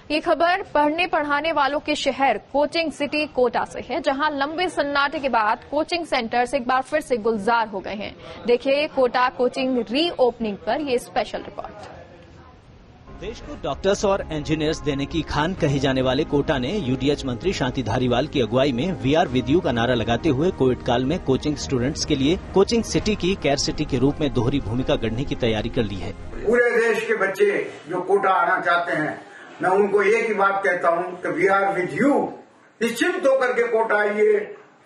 ये खबर पढ़ने पढ़ाने वालों के शहर कोचिंग सिटी कोटा से है, जहां लंबे सन्नाटे के बाद कोचिंग सेंटर्स एक बार फिर से गुलजार हो गए हैं। देखिए कोटा कोचिंग रीओपनिंग पर ये स्पेशल रिपोर्ट। देश को डॉक्टर्स और इंजीनियर्स देने की खान कही जाने वाले कोटा ने यूडीएच मंत्री शांति धारीवाल की अगुवाई में वीआर विद यू का नारा लगाते हुए कोविड काल में कोचिंग स्टूडेंट्स के लिए कोचिंग सिटी की केयर सिटी के रूप में दोहरी भूमिका गढ़ने की तैयारी कर ली है। पूरे देश के बच्चे जो कोटा आना चाहते हैं, मैं उनको एक ही बात कहता हूं कि वी आर विद यू। निश्चिंत होकर के कोटा आइए,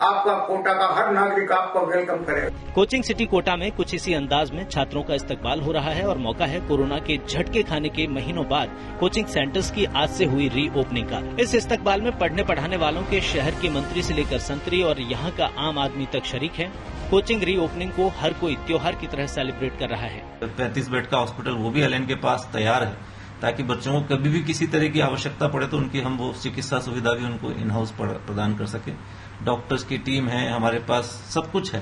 आपका कोटा का हर नागरिक आपका वेलकम करेगा। कोचिंग सिटी कोटा में कुछ इसी अंदाज में छात्रों का इस्तकबाल हो रहा है और मौका है कोरोना के झटके खाने के महीनों बाद कोचिंग सेंटर्स की आज से हुई रीओपनिंग का। इस इस्तकबाल में पढ़ने पढ़ाने वालों के शहर के मंत्री से लेकर संतरी और यहाँ का आम आदमी तक शरीक है। कोचिंग रीओपनिंग को हर कोई त्योहार की तरह सेलिब्रेट कर रहा है। 35 बेड का हॉस्पिटल वो भी एलएन के पास तैयार है, ताकि बच्चों को कभी भी किसी तरह की आवश्यकता पड़े तो उनकी हम वो चिकित्सा सुविधा भी उनको इन हाउस प्रदान कर सके। डॉक्टर्स की टीम है हमारे पास, सब कुछ है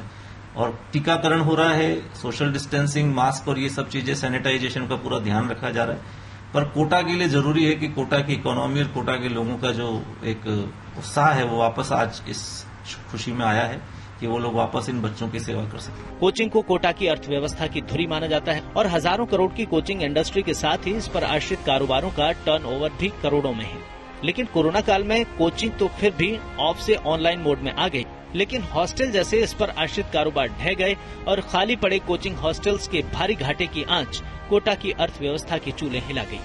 और टीकाकरण हो रहा है। सोशल डिस्टेंसिंग, मास्क और ये सब चीजें, सैनिटाइजेशन का पूरा ध्यान रखा जा रहा है। पर कोटा के लिए जरूरी है कि कोटा की इकोनॉमी और कोटा के लोगों का जो एक उत्साह है वो वापस आज इस खुशी में आया है कि वो लोग वापस इन बच्चों की सेवा कर सकें। कोचिंग को कोटा की अर्थव्यवस्था की धुरी माना जाता है और हजारों करोड़ की कोचिंग इंडस्ट्री के साथ ही इस पर आश्रित कारोबारों का टर्नओवर भी करोड़ों में है। लेकिन कोरोना काल में कोचिंग तो फिर भी ऑफ से ऑनलाइन मोड में आ गई, लेकिन हॉस्टल जैसे इस पर आश्रित कारोबार ढह गए और खाली पड़े कोचिंग हॉस्टल्स के भारी घाटे की आंच कोटा की अर्थव्यवस्था की चूल्हे हिला गई।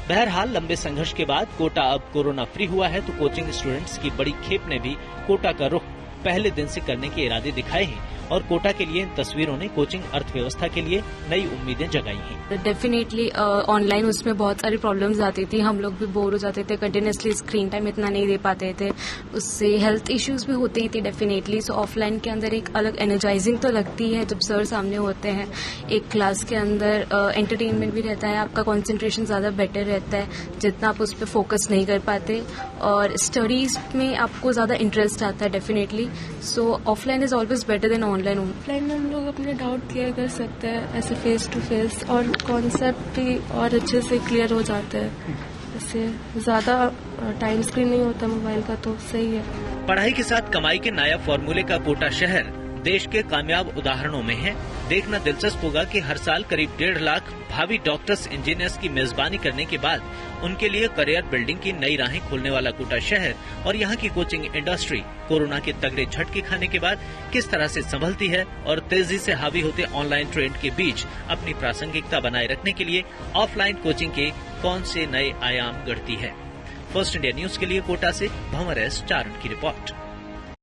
बहरहाल लंबे संघर्ष के बाद कोटा अब कोरोना फ्री हुआ है तो कोचिंग स्टूडेंट्स की बड़ी खेप ने भी कोटा का रुख पहले दिन से करने के इरादे दिखाए हैं और कोटा के लिए इन तस्वीरों ने कोचिंग अर्थव्यवस्था के लिए नई उम्मीदें जगाई हैं। डेफिनेटली ऑनलाइन उसमें बहुत सारी प्रॉब्लम्स आती थी, हम लोग भी बोर हो जाते थे, कंटिन्यूसली स्क्रीन टाइम इतना नहीं दे पाते थे, उससे हेल्थ इश्यूज भी होती थी डेफिनेटली। सो ऑफलाइन के अंदर एक अलग एनर्जाइजिंग तो लगती है जब सर सामने होते हैं। एक क्लास के अंदर एंटरटेनमेंट भी रहता है, आपका कॉन्सेंट्रेशन ज़्यादा बेटर रहता है, जितना आप उस पर फोकस नहीं कर पाते और स्टडीज में आपको ज़्यादा इंटरेस्ट आता है definitely. So offline is always better than online में हम लोग अपने डाउट क्लियर कर सकते हैं ऐसे फेस टू फेस, और कॉन्सेप्ट भी और अच्छे से क्लियर हो जाते हैं। इससे ज़्यादा टाइम स्क्रीन नहीं होता मोबाइल का, तो सही है। पढ़ाई के साथ कमाई के नायाब फॉर्मूले का कोटा शहर देश के कामयाब उदाहरणों में है। देखना दिलचस्प होगा कि हर साल करीब 1.5 लाख भावी डॉक्टर्स इंजीनियर्स की मेजबानी करने के बाद उनके लिए करियर बिल्डिंग की नई राहें खोलने वाला कोटा शहर और यहाँ की कोचिंग इंडस्ट्री कोरोना के तगड़े झटके खाने के बाद किस तरह से संभलती है और तेजी से हावी होते ऑनलाइन ट्रेंड के बीच अपनी प्रासंगिकता बनाए रखने के लिए ऑफलाइन कोचिंग के कौन से नए आयाम गढ़ती है। फर्स्ट इंडिया न्यूज के लिए कोटा से भंवर एस चारण की रिपोर्ट।